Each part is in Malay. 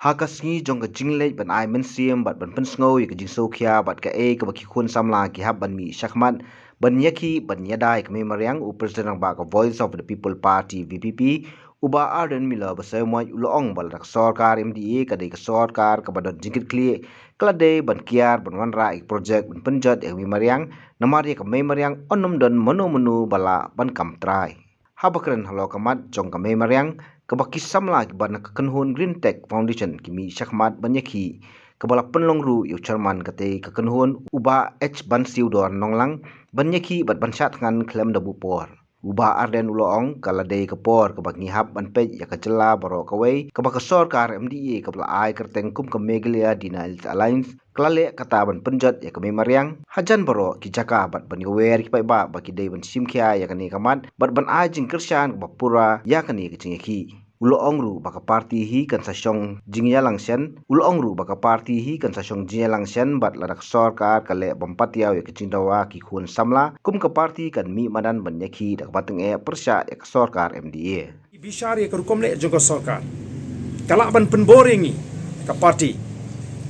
Hakasngi jong ka jinglej ban ai men siem bat ban Pynsngew ka Jingïakhih bat ka ka baki khun samla ki hab ban mi shakmat ban yaki ban yadai ka me mariang u president ba ka Voice of the People Party VPP uba Ardent mila ba sai moi ulong bal rak sarkar MDA ka dei ka sarkar ka badon Jingïakhih klade ban kiar ban wanra ik project ban penjat mi mariang namari ka me mariang onum don monu bala ban kam trai habakren halo kamat jong ka me mariang kabaki samla ki ban kakenhun Green Tech Foundation kimi shakmat banyaki kabala penlong ru yu chairman kate kakenhun uba H ban siudor nonglang banyaki bat bansat ngan klem da bupor uba Ardent uloong kalade kapor kabak ngihap ban pej ya kacela baro kawai kabak sarkar MDA kabla ai kerteng kum ka Meghalaya Denial Alliance klale kata ban penjat ya kami mariang hajan baro ki jaka bat ban wer ki Paidbah baki dei ban simkhia ya kani kamat bat ban ai jing Pyrshah ba pura ya kani ki Jingïakhih uloong ru baka party hi kan sa syong Jingïakhih uloong ru baka party hi kan sa syong Jingïakhih bat ladak sarkar kale bampatiaw ya kicingdawa ki khun samla kum ka party kan mi madan banyaki dak Tyngeh Pyrshah ya sarkar MDA bishar ya kerukom le jong sarkar kala ban penboringi ka party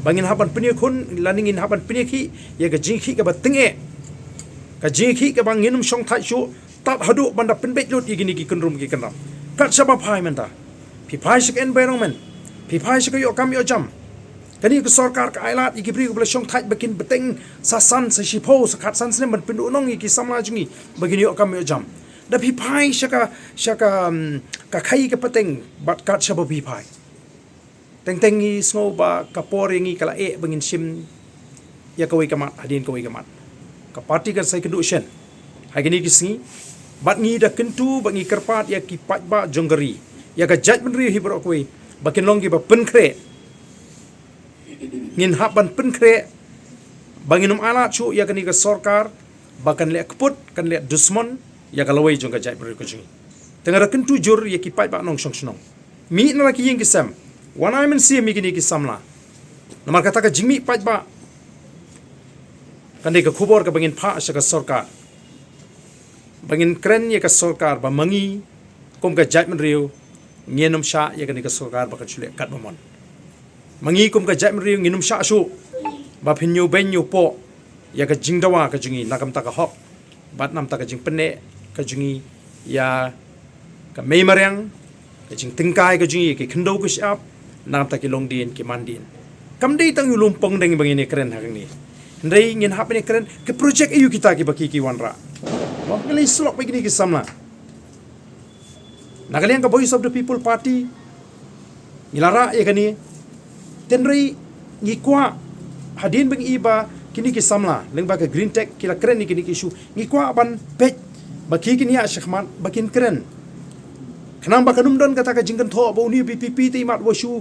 bangin haban penyekun laningin haban penyeki ya ka Jingïakhih ka Tyngeh ka Jingïakhih ka banginum syong thai shu tat hadu banda penbet lut igini ki kenrum ki kenram kat sabab hai menta pi phai sik environment pi phai sik yo kam yo jam kani ka sarkar ka ailat iki pri ka syong thai bakin beteng sasan sa shipo sa khat san snem ban pendu nong iki samla jungi bagin yo kam yo jam da pi phai shaka ka khai ka pateng bat kat sabab pi phai teng i snow ba kaporingi kala bangin sim ya kawai kamat hadin kawai kamat ka party kan sai kedu shen hagini kisni bat ngi da kentu bangi kerpat ya ki Paidbah jonggeri ya ka judgment ri hi bro koi bakin longgi ba penkre ngin haban penkre banginum ala chu ya kani ka sarkar bakan le kput kan le dusman ya ka lawai jong ka judgment ri ko jingi tengara kentu jur ya ki Paidbah nong shong shnong mi na ki ying kisam wana men si mi gini ki samla namar kata ka jingmi Paidbah kan de ka khubor ka bangin pha sa ka sarkar bangin kren ya ka sarkar ba mangi kom ka judgment riu ngenum sha ya ka ni ka sarkar ba ka chule kat mamon mangi kom ka judgment riu ngenum sha shu ba phinyu benyu po ya ka jingdawa ka jingi nakam ta ka hok bat nam ta ka jing penne ka jingi ya ka mei mariang ka jing tingkai ka jingi ki khndo ku shap nam ta ki longdin ki mandin kam dei tang yulum pong deng bangin ni kren hakang ni ndai ngin hap ni kren ke project ayu kita ki baki ki wanra wah ngali slok begini ki samla nagaliang ka Voice of the People Party nilara ya kani tenrei ngikwa hadin bang iba kini ki samla lengba ka Green Tech kila keren ni kini ki issue ngikwa ban pej baki kini ya shakman bakin keren kenang ba kanum don kata ka jingkan tho bo ni BPP ti mat bo shu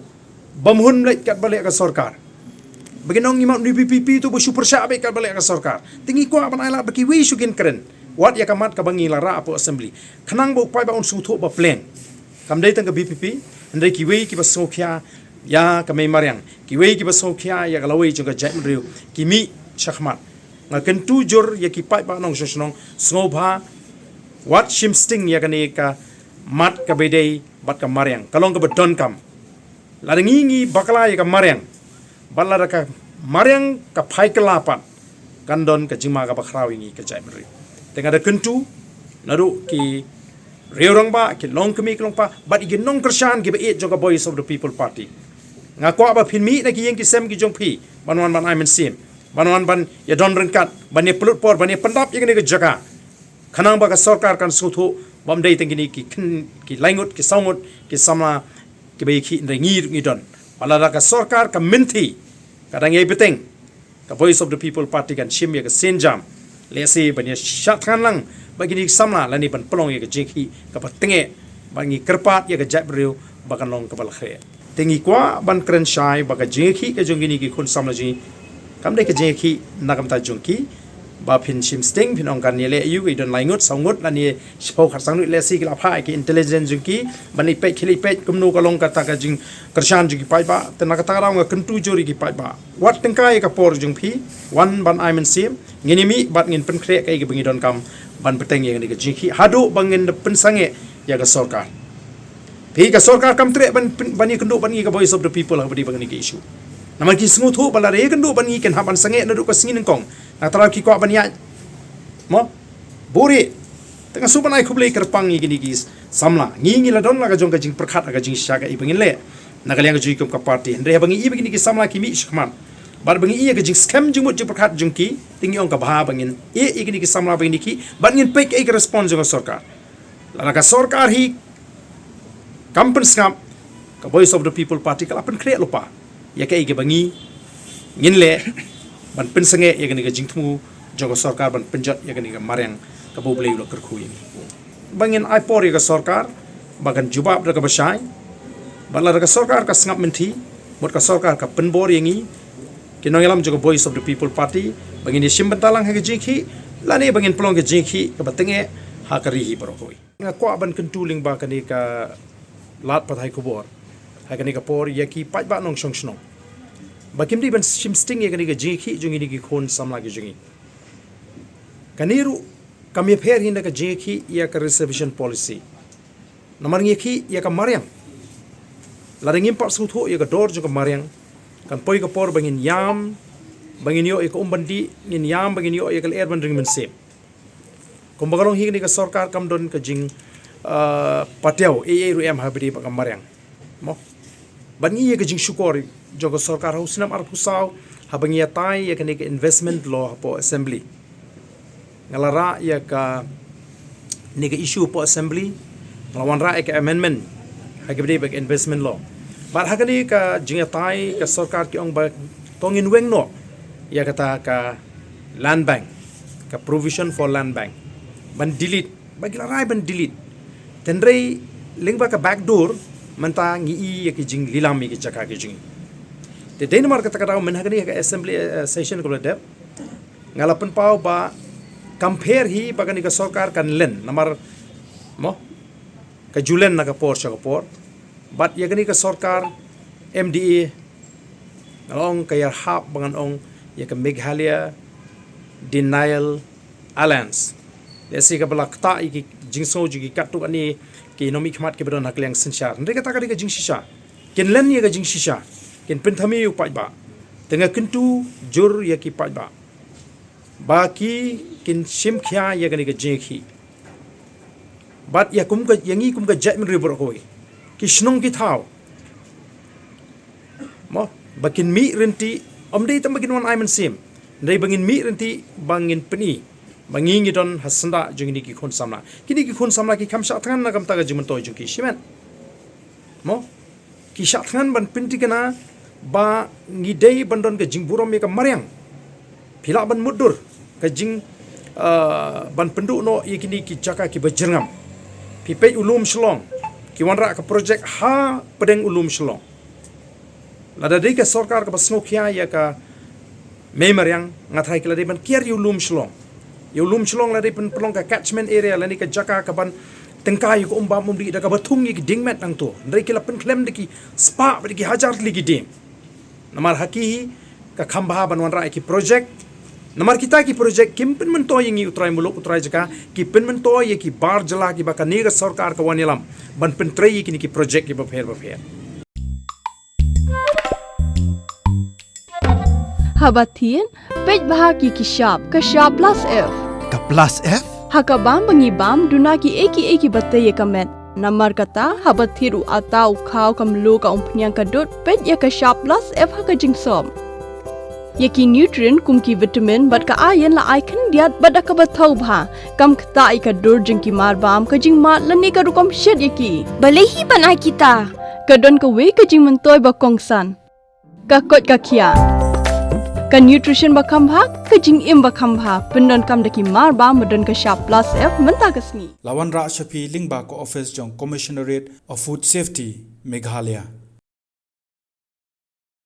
bamhun lek kat balik ka sarkar baginong imat ni BPP tu bo shu Pyrshah kat balik ka sarkar tingi kwa ban ala baki wi shukin keren wat ya kamat ka bangi lara apo assembly kanang bo Paidbah on sutho ba plan kam dai tang ka BPP ndai ki wei ki ba sokhya ya ka me mariang ki wei ki ba sokhya ya ka lawei jong ka jai mriu ki mi shakmat nga ken tu jor ya ki Paidbah nong shoshnong sngoba wat shim sting ya ka ne ka mat ka bedei bat ka mariang kalong ka badon kam ladangi bakala ya ka mariang balara ka mariang ka phai kalapat kandon ka jingma ka bakhrawi ngi ka jai mriu tengah ada kentu naru ki reorang ba ki long kemi klong pa batigi nong kershan ki ba jong ka Voice of the People Party ngakwa ba pinmi na ki yeng ki sem ki jong pi banwan ban aimen sim banwan ban ya don rengkat ban ye pelut por ban ye pendap ye ni ke jaka khanang ba ka sarkar kan suthu bam dei tengini ki laingut ki saungut ki samla ki ba ki ngir ngi don balada ka sarkar ka minthi kadang ye beteng ka Voice of the People Party kan shim ye ka senjam lesi banya syatkan lang bagi ni samla lani ban pelong ya ke Jingïakhih ka Tyngeh bangi kerpat ya ke jat beriu bakan long kapal khe tingi kwa ban kren shai baka Jingïakhih ke jongi ni ki khun samla ji kam dei ke Jingïakhih nakam ta jongki ba phin sim sting phin ong kan ye le yu i don laingut saungut lani spau khat sang le si ki la pha ki intelligence jongki bani pe khili pe kumnu ka long ka ta ka jing kershan ji ki Paidbah tena ka ta ra nga kentu jori ki Paidbah wat tengkai ka por jong phi wan ban aimen sim ngini mi bat ngin pen kre kai ki bangi don kam ban peteng ye ni ka Jingïakhih hadu bangin de Pynsngew ya ka sarkar Pi ka sarkar kam tre ban ni kendo ban ni ka voice of the people ha badi bang ni ke issue naman ki sngu thu bala re kendo ban ni ken haban sange na du ka singin kong na tara ki ko ban ya mo buri tengah suban ai khublei kerpang ni gini gis samla ngi la don la ka jong ka jing perkhat ka jing sha ka ibangin le na ka liang ka jui ka party ndre bangi i begini ki samla ki mi shkman bar bangi i ka jing scam jing mo jing perkhat jong ki tingi ong ka bha bangin i gini ki samla bangini ki bangin pek ai ka response jong sarkar la ka sarkar hi kampen skam ka voice of the people party ka lapan kre lupa ya ka i ka bangi ngin le ban Pynsngew ya gini ka jing thmu jong ka sarkar ban penjat ya gini ka maryang ka boblei lo kerkhu ini bangin ai por ya ka sarkar bagan jubab da ka basai bala ka sarkar ka sngap menti bot ka sarkar ka penbor yangi kinongelam juga voice of the people party bangin ni simbentalang ha ka Jingïakhih lani bangin pelong ka Jingïakhih ka Tyngeh ha ka rihi barokoi nga kwa ban kentuling ba kani ka lat pathai kubor ha kani ka por yaki Paidbah nong shong shnong bakim di ban simsting ya kani ka Jingïakhih jungi ni ki khon samla ki jungi kaniru kami pher hinda ka Jingïakhih ya ka reservation policy namar ngiki ya ka maryang ladangin pak sutho ya ka dor juga maryang kan poi ka por bangin yam bangin yo ka umbandi ngin yam bangin yo ya ka air ban ring men sep kumbagalong higni ka sarkar kam don ka jing patyao ru em habri ba ka maryang mo bangi ya ka jing shukor jo ka sarkar husnam ar pusaw habangi ya tai ya ka ni ka investment law po assembly ngalara ya ka ni ka issue po assembly ngalawan ra ka amendment hagibdi bag investment law bar hagani ka Jingïakhih ka sarkar ki ong ba tongin weng no ya kata ka land bank ka provision for land bank ban delete bagila rai ban delete tendrei lingba ka backdoor manta ngi ya ki jing lilami ki chaka ki jing te denmark kata kata men hagani ka assembly session ko dep ngalapan pau ba compare hi bagani ka sarkar kan len namar mo ka julen na ka Pyrshah ka por but yagani ka sarkar MDA along kaya hap bangan ong ya ka Meghalaya denial alliance desi ka balakta iki jingso jugi katu ani ki nomi khmat ke bedon hakliang sensyar ndre kata ka jingshisha ken len ya ka jingshisha ken penthami u Paidbah tengah kentu jur ya ki Paidbah baki kin simkhya ya ka Jingïakhih bat ya kum ka yangi kum ka jat min ribor koi ki shnong ki thau mo bakin mi renti omdei tam bakin wan ai man sim ndai bangin mi renti bangin peni bangi ngi don hasanda jungini ki khon samla kini ki khon samla ki khamsha thangan na kam ta ga jiman toy jung ki shimen mo ki sha thangan ban pinti kana ba ngi dei bandon ka jingburom me ka maryang phila ban mudur ka jing ban pendu no ikini ki jaka ki bajrngam pipei ulum Shillong ki wanra ka project ha pedeng ulum Shillong lada dei ka sarkar ka basno khia ya ka memer yang ngathai kila dei ban kiar ulum Shillong la dei pen pelong ka catchment area lani ka jaka ka ban tengkai ko umba mumri da ka bathung ki dingmet nang to ndai kila pen klem de ki spa de ki hajar li ki dim namar haki ka khamba ban wanra ki project namar kita ki project kim pen men to yangi utrai muluk utrai jaka ki pen men to ye ki bar jala ki baka ne sarkar ka wanilam ban pen trei ki ni ki project ki ba pher habatin Paidbah ki kishap ka shap plus f Ka plus F? hakabam bangi bam duna ki eki batte ye kamet namar kata habathiru atau khau kam lo ka umpnyang ka dot pet ya ka shap plus f ha ka jingsom yaki nutrient kum ki vitamin bat ka iron la icon diat bat ka bathau bha kam khta I ka dur jing ki mar bam ka jing mat la ne ka rukom shet yaki Balehi banai kita. ka don ka we ka jing mentoy ba kongsan ka kot ka khia ka nutrition ba kham bha ka jing im ba kham bha pendon kam daki mar ba modon ka sharp plus f menta ka sngi Lawan Ra Shafi Lingba ko office jong Commissionerate of Food Safety Meghalaya.